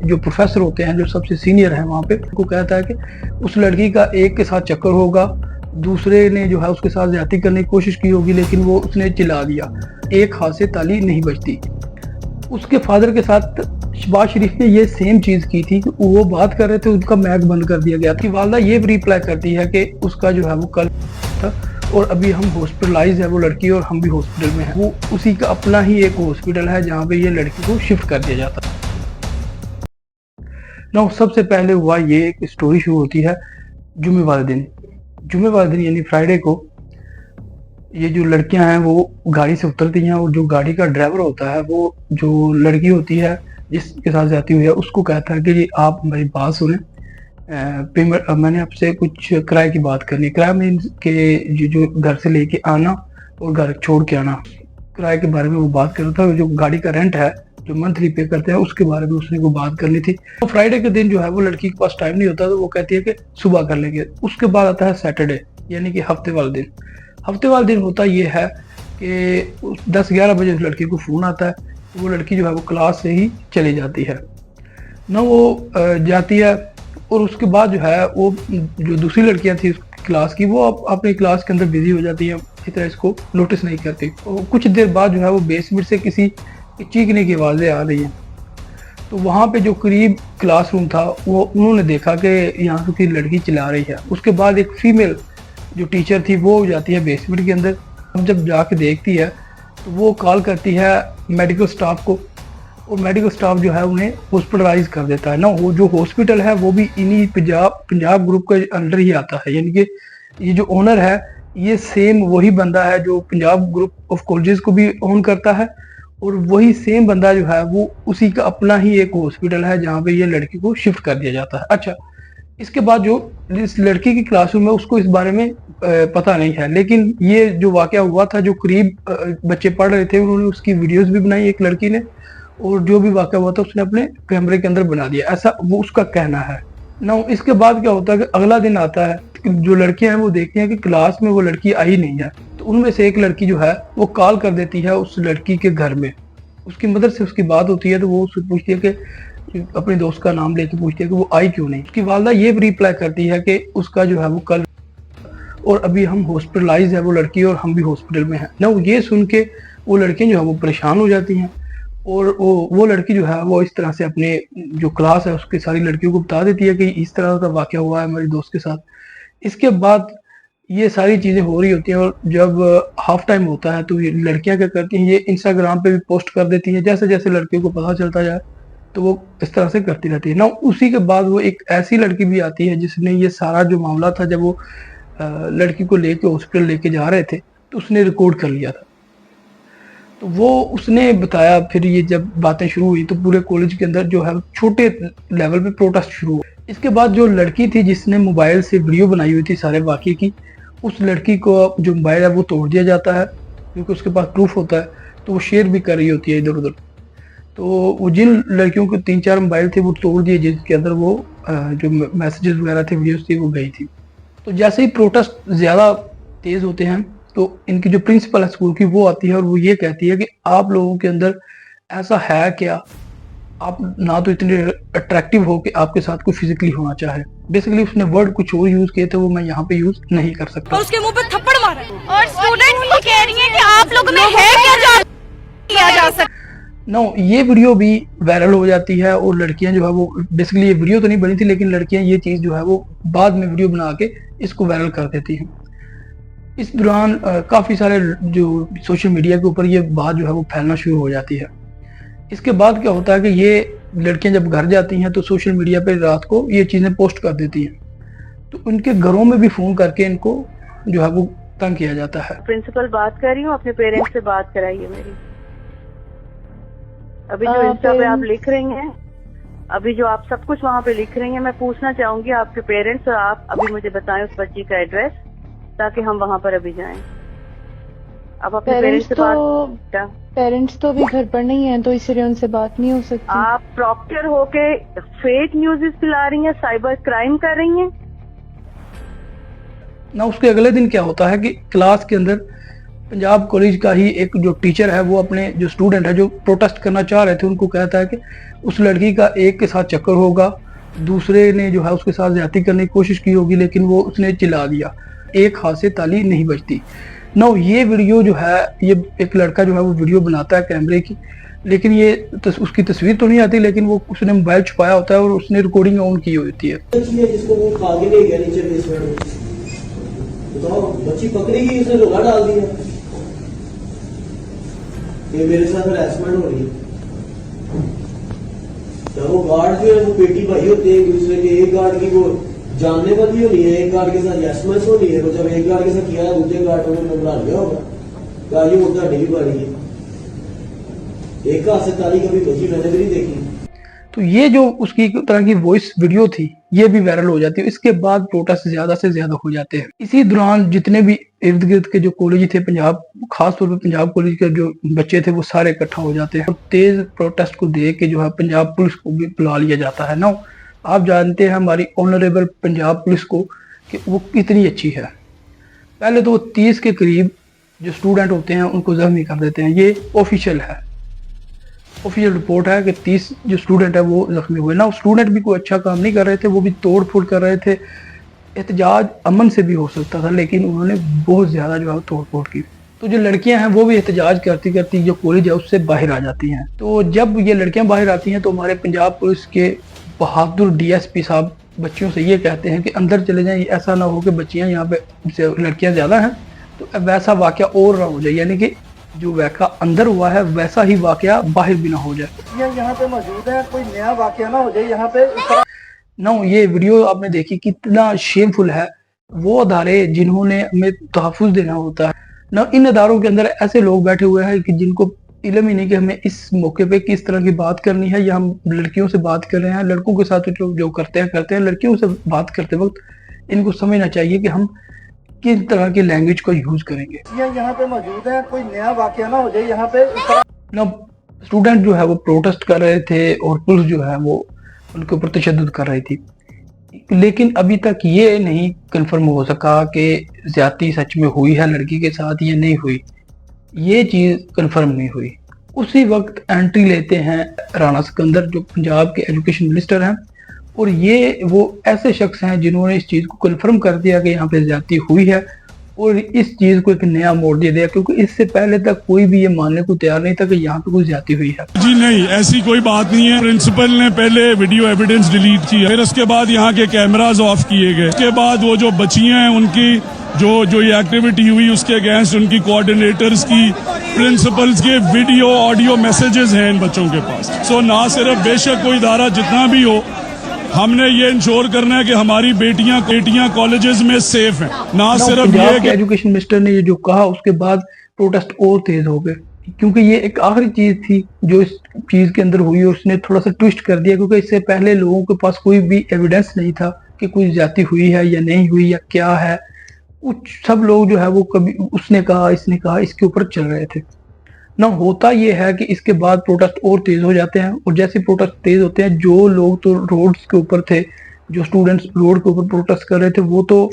जो प्रोफेसर होते हैं, जो सबसे सीनियर है वहाँ पे, को कहता है कि उस लड़की का एक के साथ चक्कर होगा, दूसरे ने जो है उसके साथ ज्यादती करने की कोशिश की होगी, लेकिन वो उसने चिल्ला दिया। एक हाथ से ताली नहीं बजती। उसके फादर के साथ शहबाज शरीफ ने ये सेम चीज की थी कि वो बात कर रहे थे, उनका मैक बंद कर दिया गया था। वालदा ये रिप्लाई करती है कि उसका जो है वो कल था और अभी हम हॉस्पिटलाइज है वो लड़की, और हम भी हॉस्पिटल में हैं। वो उसी का अपना ही एक हॉस्पिटल है जहाँ पे ये लड़की को शिफ्ट कर दिया जाता है। ना सबसे पहले हुआ ये एक स्टोरी शुरू होती है जुमे वाले दिन यानी फ्राइडे को ये जो लड़कियां हैं वो गाड़ी से उतरती हैं, और जो गाड़ी का ड्राइवर होता है वो जो लड़की होती है जिसके साथ जाती हुई है उसको कहता है कि आप मेरी बात सुने, पेमेंट मैंने आपसे कुछ किराए की बात करनी है। किराया मीन्स के जो घर से लेके आना और घर छोड़ के आना, किराए के बारे में वो बात कर रहा था। जो गाड़ी का रेंट है जो मंथली पे करते हैं उसके बारे में उसने को बात करनी थी। तो फ्राइडे के दिन जो है वो लड़की के पास टाइम नहीं होता, तो वो कहती है कि सुबह कर लेंगे। उसके बाद आता है सैटरडे यानी कि हफ्ते वाला दिन होता ये है कि 10-11 बजे उस लड़की को फोन आता है। वो लड़की जो है वो क्लास से ही चली जाती है ना, वो जाती है, और उसके बाद जो है वो जो दूसरी लड़कियां थी क्लास की वो अपनी क्लास के अंदर बिजी हो जाती है, इस तरह इसको नोटिस नहीं करती। और कुछ देर बाद जो है वो बेसमेंट से किसी चीखने की आवाज़ें आ रही हैं। तो वहाँ पे जो करीब क्लासरूम था वो उन्होंने देखा कि यहाँ से की लड़की चिल्ला रही है। उसके बाद एक फीमेल जो टीचर थी वो जाती है बेसमेंट के अंदर। जब जाके देखती है तो वो कॉल करती है मेडिकल स्टाफ को, और मेडिकल स्टाफ जो है उन्हें हॉस्पिटलाइज कर देता है ना। वो जो हॉस्पिटल है वो भी इन्हीं पंजाब ग्रुप के अंडर ही आता है, यानी कि ये जो ओनर है ये सेम वही बंदा है जो पंजाब ग्रुप ऑफ कॉलेजेस को भी ओन करता है, और वही सेम बंदा जो है वो उसी का अपना ही एक हॉस्पिटल है जहाँ पे ये लड़की को शिफ्ट कर दिया जाता है। अच्छा, इसके बाद जो इस लड़की की क्लासरूम है उसको इस बारे में पता नहीं है, लेकिन ये जो वाकया हुआ था जो करीब बच्चे पढ़ रहे थे उन्होंने उसकी वीडियोस भी बनाई एक लड़की ने, और जो भी वाकया हुआ था उसने अपने कैमरे के अंदर बना दिया, ऐसा वो उसका कहना है ना। इसके बाद क्या होता है कि अगला दिन आता है, जो लड़कियां हैं वो देखती हैं कि क्लास में वो लड़की आई नहीं है। तो उनमें से एक लड़की जो है वो कॉल कर देती है उस लड़की के घर में। उसकी मदर से उसकी बात होती है, तो वो उससे पूछती है कि अपने दोस्त का नाम लेके पूछती है कि वो आई क्यों नहीं। उसकी वालदा ये रिप्लाई करती है कि उसका जो है वो कल, और अभी हम हॉस्पिटलाइज है वो लड़की, और हम भी हॉस्पिटल में हैं ना। ये सुन के वो लड़कियां जो है वो परेशान हो जाती हैं, और वो लड़की जो है वो इस तरह से अपने जो क्लास है उसकी सारी लड़कियों को बता देती है कि इस तरह का वाकया हुआ है मेरी दोस्त के साथ। इसके बाद ये सारी चीजें हो रही होती हैं, और जब हाफ टाइम होता है तो ये लड़कियां क्या करती हैं, ये इंस्टाग्राम पे भी पोस्ट कर देती हैं। जैसे जैसे लड़कियों को पता चलता जाए तो वो इस तरह से करती रहती है ना। उसी के बाद वो एक ऐसी लड़की भी आती है जिसने ये सारा जो मामला था, जब वो लड़की को लेके हॉस्पिटल लेके जा रहे थे तो उसने रिकॉर्ड कर लिया था। तो वो उसने बताया, फिर ये जब बातें शुरू हुई तो पूरे कॉलेज के अंदर जो है छोटे लेवल पे प्रोटेस्ट शुरू हुआ। इसके बाद जो लड़की थी जिसने मोबाइल से वीडियो बनाई हुई थी सारे वाकये की, उस लड़की को जो मोबाइल है वो तोड़ दिया जाता है, क्योंकि उसके पास प्रूफ होता है, तो वो शेयर भी कर रही होती है इधर उधर। तो वो जिन लड़कियों के 3-4 मोबाइल थे वो तोड़ दिए जिसके अंदर वो जो मैसेजेस वगैरह थे, वीडियोस थी, वो गई थी। तो जैसे ही प्रोटेस्ट ज़्यादा तेज़ होते हैं तो इनकी जो प्रिंसिपल है स्कूल की वो आती है, और वो ये कहती है कि आप लोगों के अंदर ऐसा है क्या, आप ना तो इतने अट्रैक्टिव हो कि आपके साथ कोई फिजिकली होना चाहे। बेसिकली उसने वर्ड कुछ और यूज किए थे, वो मैं यहाँ पे यूज नहीं कर सकता। और उसके मुंह पे थप्पड़ मारा है। और स्टूडेंट्स ये कह रही हैं कि आप लोगों में है क्या किया जा सकता। नो, ये वीडियो भी वायरल हो जाती है, और लड़कियां जो है वो बेसिकली ये वीडियो तो नहीं बनी थी, लेकिन लड़कियां ये चीज जो है वो बाद में वीडियो बना के इसको वायरल कर देती हैं। इस दौरान काफी सारे जो सोशल मीडिया के ऊपर ये बात जो है वो फैलना शुरू हो जाती है। इसके बाद क्या होता है कि ये लड़कियां जब घर जाती हैं तो सोशल मीडिया पे रात को ये चीजें पोस्ट कर देती हैं, तो उनके घरों में भी फोन करके इनको जो है वो तंग किया जाता है। प्रिंसिपल बात कर रही हूँ, अपने पेरेंट्स से बात कराइए मेरी। अभी जो इंस्टा पे आप लिख रही हैं, अभी जो आप सब कुछ वहाँ पे लिख रही हैं, मैं पूछना चाहूंगी आपके पेरेंट्स, और आप अभी मुझे बताएं उस बच्ची का एड्रेस, ताकि हम वहाँ पर अभी जाएं। अब अपने पेरेंट्स से बात, पेरेंट्स तो अभी घर पर नहीं है, तो इसलिए उनसे बात नहीं हो सकती। आप प्रॉक्टर होके फेक न्यूज़ फैला रही हैं, साइबर क्राइम कर रही हैं ना। उसके अगले दिन क्या होता है कि क्लास के अंदर पंजाब कॉलेज का ही एक जो टीचर है वो अपने जो स्टूडेंट है जो प्रोटेस्ट करना चाह रहे थे उनको कहता है कि उस लड़की का एक के साथ चक्कर होगा, दूसरे ने जो है उसके साथ ज्यादती करने की कोशिश की होगी, लेकिन वो उसने चिल्ला दिया, एक हाथ से ताली नहीं बजती। ना ये वीडियो जो है, ये एक लड़का जो है वो वीडियो बनाता है कैमरे की, लेकिन ये उसकी तस्वीर तो नहीं आती, लेकिन वो उसने मोबाइल छुपाया होता है और उसने रिकॉर्डिंग ऑन की होती है। जिसको वो आगे नहीं गया नीचे बेसमेंट, बताओ बच्ची पकड़ी गई, उसने रोला डाल दिया। ये मेरे साथ हरासमेंट हो रही है। तो वो गार्ड जो है वो बेटी भाई होते हैं एक दूसरे के, एक गार्ड की वो जानने वाली होनी है, एक गार्ड के साथ यशमस होनी है। तो जब एक गार्ड के साथ किया दूसरे गार्ड ने नंबर आ गया होगा, कहा ये मुद्दा नहीं पड़ी है, एक हाथ से ताली कभी बची मैंने भी नहीं देखी। तो ये जो उसकी एक तरह की वॉइस वीडियो थी ये भी वायरल हो जाती है। इसके बाद प्रोटेस्ट ज्यादा से ज्यादा हो जाते हैं। इसी दौरान जितने भी इर्द गिर्द के जो कॉलेज थे पंजाब, खासतौर पर पंजाब कॉलेज के जो बच्चे थे वो सारे इकट्ठा हो जाते हैं और तेज प्रोटेस्ट को देख के जो है पंजाब पुलिस को भी बुला लिया जाता है। ना आप जानते हैं हमारी ऑनरेबल पंजाब पुलिस को कि वो कितनी अच्छी है। पहले तो वो 30 के करीब जो स्टूडेंट होते हैं उनको जख्मी कर देते हैं, ये ऑफिशियल है, ऑफिशियल रिपोर्ट है कि 30 जो स्टूडेंट है वो जख्मी हुए। ना स्टूडेंट भी कोई अच्छा काम नहीं कर रहे थे, वो भी तोड़ फोड़ कर रहे थे। एहतजाज अमन से भी हो सकता था, लेकिन उन्होंने बहुत ज्यादा जो है तोड़ फोड़ की। तो जो लड़कियां हैं वो भी एहतजाज करती करती जो कॉलेज है उससे बाहर आ जाती हैं। तो जब ये लड़कियां बाहर आती हैं तो हमारे पंजाब पुलिस के बहादुर डीएसपी साहब बच्चियों से ये कहते हैं कि अंदर चले जाएं, ऐसा ना हो कि बच्चियां यहाँ पे लड़कियां ज्यादा हैं तो वैसा वाकया और ना हो जाए, यानी कि जो वाकया अंदर हुआ है वैसा ही वाकया बाहर भी ना हो जाए। यहाँ पे मौजूद है, कोई नया वाकया ना हो जाए यहाँ पे। ना ये वीडियो आपने देखी कितना शेमफुल है। वो अदारे जिन्होंने हमें तहफ़्फ़ुज़ देना होता है, ना इन अदारों के अंदर ऐसे लोग बैठे हुए हैं कि जिनको इल्म ही नहीं कि हमें इस मौके पे किस तरह की बात करनी है, या हम लड़कियों से बात कर रहे हैं, लड़कों के साथ जो करते हैं, लड़कियों से बात करते वक्त इनको समझना चाहिए कि हम किस तरह की लैंग्वेज का यूज करेंगे। यहाँ पे मौजूद है, कोई नया वाकया ना हो जाए यहाँ पे। ना स्टूडेंट जो है वो प्रोटेस्ट कर रहे थे और पुलिस जो है वो उनके ऊपर तशद्दुद कर रही थी, लेकिन अभी तक ये नहीं कंफर्म हो सका कि ज्यादती सच में हुई है लड़की के साथ या नहीं हुई। ये चीज कंफर्म नहीं हुई। उसी वक्त एंट्री लेते हैं राणा सिकंदर जो पंजाब के एजुकेशन मिनिस्टर हैं, और ये वो ऐसे शख्स हैं जिन्होंने इस चीज को कंफर्म कर दिया कि यहाँ पे ज्यादती हुई है और इस चीज को एक नया मोड़ दे दिया, क्योंकि इससे पहले तक कोई भी ये मानने को तैयार नहीं था कि यहाँ पे कोई ज्यादती हुई है। जी नहीं, ऐसी कोई बात नहीं है। प्रिंसिपल ने पहले वीडियो एविडेंस डिलीट किया, फिर उसके बाद यहाँ के कैमराज ऑफ किए गए, उसके बाद वो जो बच्चियां हैं उनकी जो ये एक्टिविटी हुई उसके अगेंस्ट उनकी कोऑर्डिनेटर्स की, प्रिंसिपल्स के वीडियो ऑडियो मैसेजेस हैं इन बच्चों के पास। सो ना सिर्फ बेशक कोई इदारा जितना भी हो, हमने ये इंश्योर करना है कि हमारी बेटियां कॉलेजेस में सेफ हैं। ना सिर्फ ये कि एजुकेशन मिनिस्टर ने ये जो कहा उसके बाद प्रोटेस्ट और तेज हो गए, क्योंकि ये एक आखिरी चीज थी जो इस चीज के अंदर हुई और उसने थोड़ा सा ट्विस्ट कर दिया, क्योंकि इससे पहले लोगों के पास कोई भी एविडेंस नहीं था कि कोई ज्यादती हुई है या नहीं हुई या क्या है। सब लोग जो है वो कभी उसने कहा इसने कहा इसके ऊपर चल रहे थे। ना होता ये है कि इसके बाद प्रोटेस्ट और तेज हो जाते हैं, और जैसे प्रोटेस्ट तेज होते हैं जो लोग तो रोड्स के ऊपर थे, जो स्टूडेंट्स रोड के ऊपर प्रोटेस्ट कर रहे थे, वो तो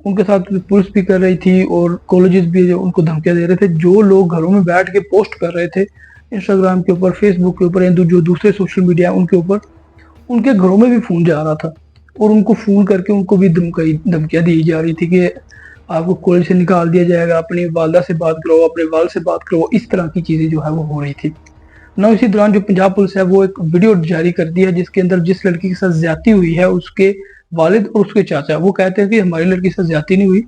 उनके साथ पुलिस भी कर रही थी और कॉलेजेस भी उनको धमकियां दे रहे थे। जो लोग घरों में बैठ के पोस्ट कर रहे थे इंस्टाग्राम के ऊपर, फेसबुक के ऊपर या जो दूसरे सोशल मीडिया उनके ऊपर, उनके घरों में भी फोन जा रहा था और उनको फोन करके उनको भी धमकियां दी जा रही थी कि आपको कॉलेज से निकाल दिया जाएगा, अपनी वालदा से बात करो, अपने वाल से बात करो। इस तरह की चीजें जो है वो हो रही थी ना। इसी दौरान जो पंजाब पुलिस है वो एक वीडियो जारी कर दी है जिसके अंदर जिस लड़की के साथ ज्यादती हुई है उसके वालिद और उसके चाचा वो कहते हैं कि हमारी लड़की के साथ ज्यादती नहीं हुई,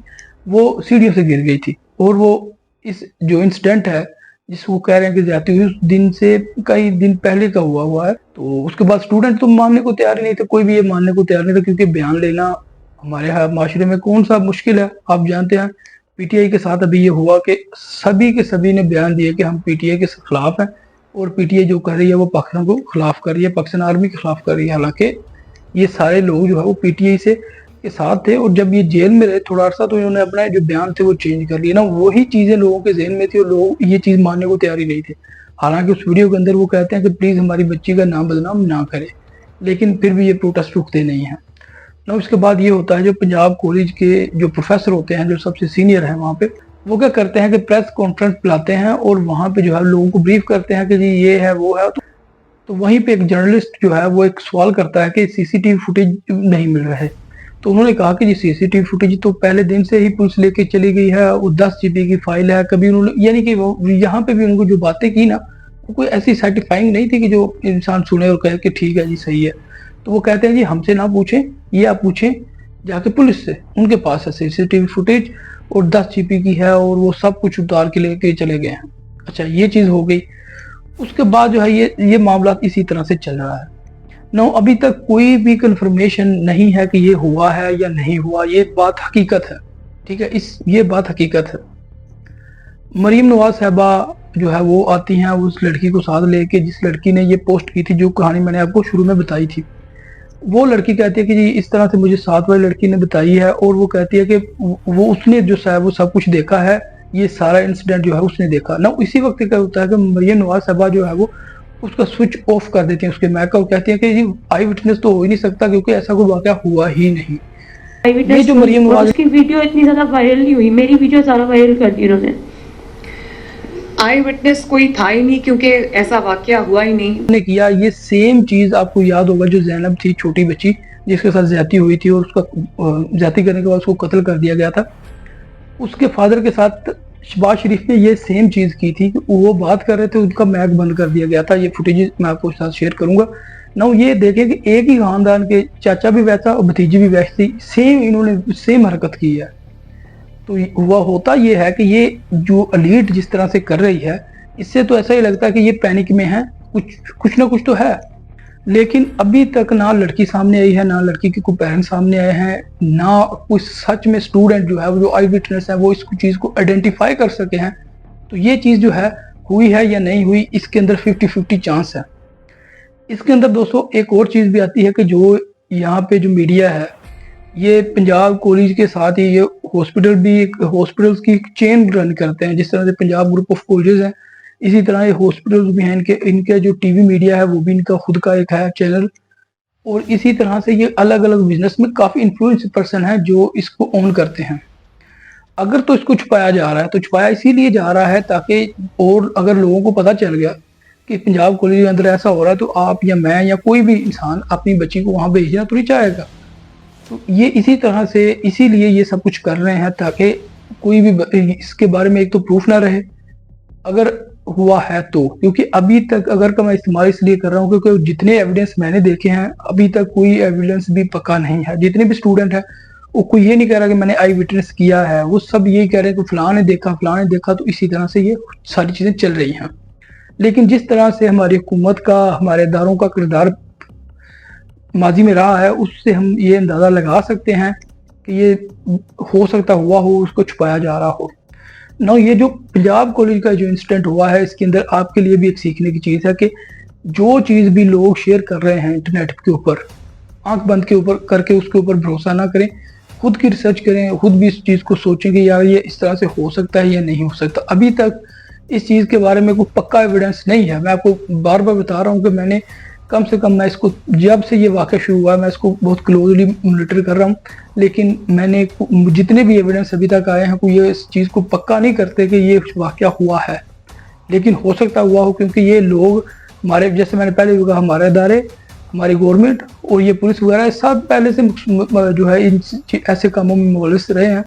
वो सीढ़ियों से गिर गई थी। और वो इस जो इंसिडेंट है जिसको कह रहे हैं कि ज्यादती हुई उस दिन से कई दिन पहले का हुआ है। तो उसके बाद स्टूडेंट तो मानने को तैयार ही नहीं थे, कोई भी ये मानने को तैयार नहीं था, क्योंकि बयान लेना हमारे यहाँ माशरे में कौन सा मुश्किल है। आप जानते हैं पीटीआई के साथ अभी ये हुआ कि सभी के सभी ने बयान दिए कि हम पीटीआई के खिलाफ हैं, और पीटीआई जो कर रही है वो पाकिस्तान को खिलाफ कर रही है, पाकिस्तान आर्मी के खिलाफ कर रही है। हालांकि ये सारे लोग जो है वो पीटीआई से के साथ थे, और जब ये जेल में रहे थोड़ा अर्सा तो इन्होंने अपना जो बयान थे वो चेंज कर लिए ना। वही चीजें लोगों के जहन में थी और लोग ये चीज मानने को तैयार ही नहीं थे। हालांकि उस वीडियो के अंदर वो कहते हैं कि प्लीज हमारी बच्ची का नाम बदनाम ना करे, लेकिन फिर भी ये प्रोटेस्ट रुकते नहीं हैं ना। उसके बाद ये होता है जो पंजाब कॉलेज के जो प्रोफेसर होते हैं, जो सबसे सीनियर हैं वहाँ पे, वो क्या करते हैं कि प्रेस कॉन्फ्रेंस बुलाते हैं और वहाँ पे जो है लोगों को ब्रीफ करते हैं कि जी ये है वो है। तो वहीं पे एक जर्नलिस्ट जो है वो एक सवाल करता है कि सीसीटीवी फुटेज नहीं मिल रहा है। तो उन्होंने कहा कि जी सीसीटीवी फुटेज तो पहले दिन से ही पुलिस लेके चली गई है, वो 10 GB की फाइल है। कभी उन्होंने यानी कि वो यहाँ पे भी उनको जो बातें की ना वो कोई ऐसी सर्टिफाइंग नहीं थी कि जो इंसान सुने और कहे कि ठीक है जी सही है। तो वो कहते हैं जी हमसे ना पूछें, ये आप पूछें जाके पुलिस से, उनके पास है सीसीटीवी फुटेज और 10 GB की है और वो सब कुछ उतार के लेके चले गए हैं। अच्छा ये चीज हो गई। उसके बाद जो है ये मामला इसी तरह से चल रहा है। नो अभी तक कोई भी कंफर्मेशन नहीं है कि ये हुआ है या नहीं हुआ, ये बात हकीकत है, ठीक है, ये बात हकीकत है। मरीम नवाज साहबा जो है वो आती हैं उस लड़की को साथ लेके, जिस लड़की ने ये पोस्ट की थी, जो कहानी मैंने आपको शुरू में बताई थी। वो लड़की कहती है कि जी इस तरह से मुझे साथ वाली लड़की ने बताई है और वो कहती है कि वो उसने जो है वो सब कुछ देखा है, ये सारा इंसिडेंट जो है उसने देखा ना। इसी वक्त क्या होता है कि मरियम नवाज साहबा जो है वो उसका स्विच ऑफ कर देती है उसके मैक का और कहती है कि जी आई विटनेस तो हो ही नहीं सकता क्योंकि ऐसा कोई वाकया हुआ ही नहीं। ये जो मरियम नवाज की वीडियो इतनी ज्यादा वायरल नहीं हुई, मेरी वीडियो ज्यादा वायरल कर दी उन्होंने। आई विटनेस कोई था ही नहीं क्योंकि ऐसा वाकया हुआ ही नहीं ने किया। ये सेम चीज आपको याद होगा जो ज़ैनब थी, छोटी बच्ची जिसके साथ ज्यादती हुई थी और उसका ज्यादती करने के बाद उसको कत्ल कर दिया गया था। उसके फादर के साथ शहबाज शरीफ ने ये सेम चीज की थी कि वो बात कर रहे थे, उनका मैक बंद कर दिया गया था। ये फुटेज मैं आपको साथ शेयर करूंगा ना। ये देखें कि एक ही खानदान के चाचा भी वैसा और भतीजी भी वैसी, सेम इन्होंने सेम हरकत की है। तो हुआ होता ये है कि ये जो एलीट जिस तरह से कर रही है, इससे तो ऐसा ही लगता है कि ये पैनिक में है, कुछ ना कुछ तो है। लेकिन अभी तक ना लड़की सामने आई है, ना लड़की के कोई पेरेंट्स सामने आए हैं, ना कोई सच में स्टूडेंट जो है वो जो आई विटनेस है वो इस चीज को आइडेंटिफाई कर सके हैं। तो ये चीज जो है हुई है या नहीं हुई, इसके अंदर 50-50 चांस है। इसके अंदर दोस्तों एक और चीज भी आती है कि जो यहाँ पे जो मीडिया है, ये पंजाब कॉलेज के साथ ही ये हॉस्पिटल्स की चेन रन करते हैं। जिस तरह से पंजाब ग्रुप ऑफ कॉलेजेस हैं, इसी तरह ये हॉस्पिटल्स भी हैं। इनके जो टीवी मीडिया है वो भी इनका खुद का एक है चैनल। और इसी तरह से ये अलग अलग बिजनेस में काफी इन्फ्लुएंस पर्सन है जो इसको ओन करते हैं। अगर तो इसको छुपाया जा रहा है तो छुपाया इसीलिए जा रहा है ताकि, और अगर लोगों को पता चल गया कि पंजाब कॉलेज के अंदर ऐसा हो रहा है तो आप या मैं या कोई भी इंसान अपनी बच्ची को वहां भेजना तो नहीं चाहेगा। तो ये इसी तरह से इसीलिए ये सब कुछ कर रहे हैं ताकि कोई भी इसके बारे में एक तो प्रूफ ना रहे अगर हुआ है तो। क्योंकि अभी तक अगर का मैं इस्तेमाल इसलिए कर रहा हूँ क्योंकि जितने एविडेंस मैंने देखे हैं अभी तक कोई एविडेंस भी पक्का नहीं है। जितने भी स्टूडेंट हैं वो कोई ये नहीं कह रहा कि मैंने आई विटनेस किया है, वो सब यही कह रहे हैं कि फलां ने देखा। तो इसी तरह से ये सारी चीजें चल रही हैं। लेकिन जिस तरह से हमारी हुकूमत का, हमारे इदारों का किरदार माजी में रहा है, उससे हम ये अंदाजा लगा सकते हैं कि ये हो सकता हुआ हो, उसको छुपाया जा रहा हो ना। ये जो पंजाब कॉलेज का जो इंसिडेंट हुआ है, इसके अंदर आपके लिए भी एक सीखने की चीज है कि जो चीज भी लोग शेयर कर रहे हैं इंटरनेट के ऊपर, आंख बंद के ऊपर करके उसके ऊपर भरोसा ना करें, खुद की रिसर्च करें, खुद भी इस चीज को सोचें कि यार ये इस तरह से हो सकता है या नहीं हो सकता। अभी तक इस चीज के बारे में कोई पक्का एविडेंस नहीं है। मैं आपको बार बार बता रहा हूँ कि मैंने कम से कम, मैं इसको जब से ये वाक़या शुरू हुआ मैं इसको बहुत क्लोजली मॉनिटर कर रहा हूँ, लेकिन मैंने जितने भी एविडेंस अभी तक आए हैं कोई ये इस चीज़ को पक्का नहीं करते कि ये वाक़या हुआ है। लेकिन हो सकता हुआ हो क्योंकि ये लोग हमारे, जैसे मैंने पहले भी कहा, हमारे इदारे, हमारी गवर्नमेंट और ये पुलिस वगैरह सब पहले से जो है इन ऐसे कामों में मुलविस रहे हैं।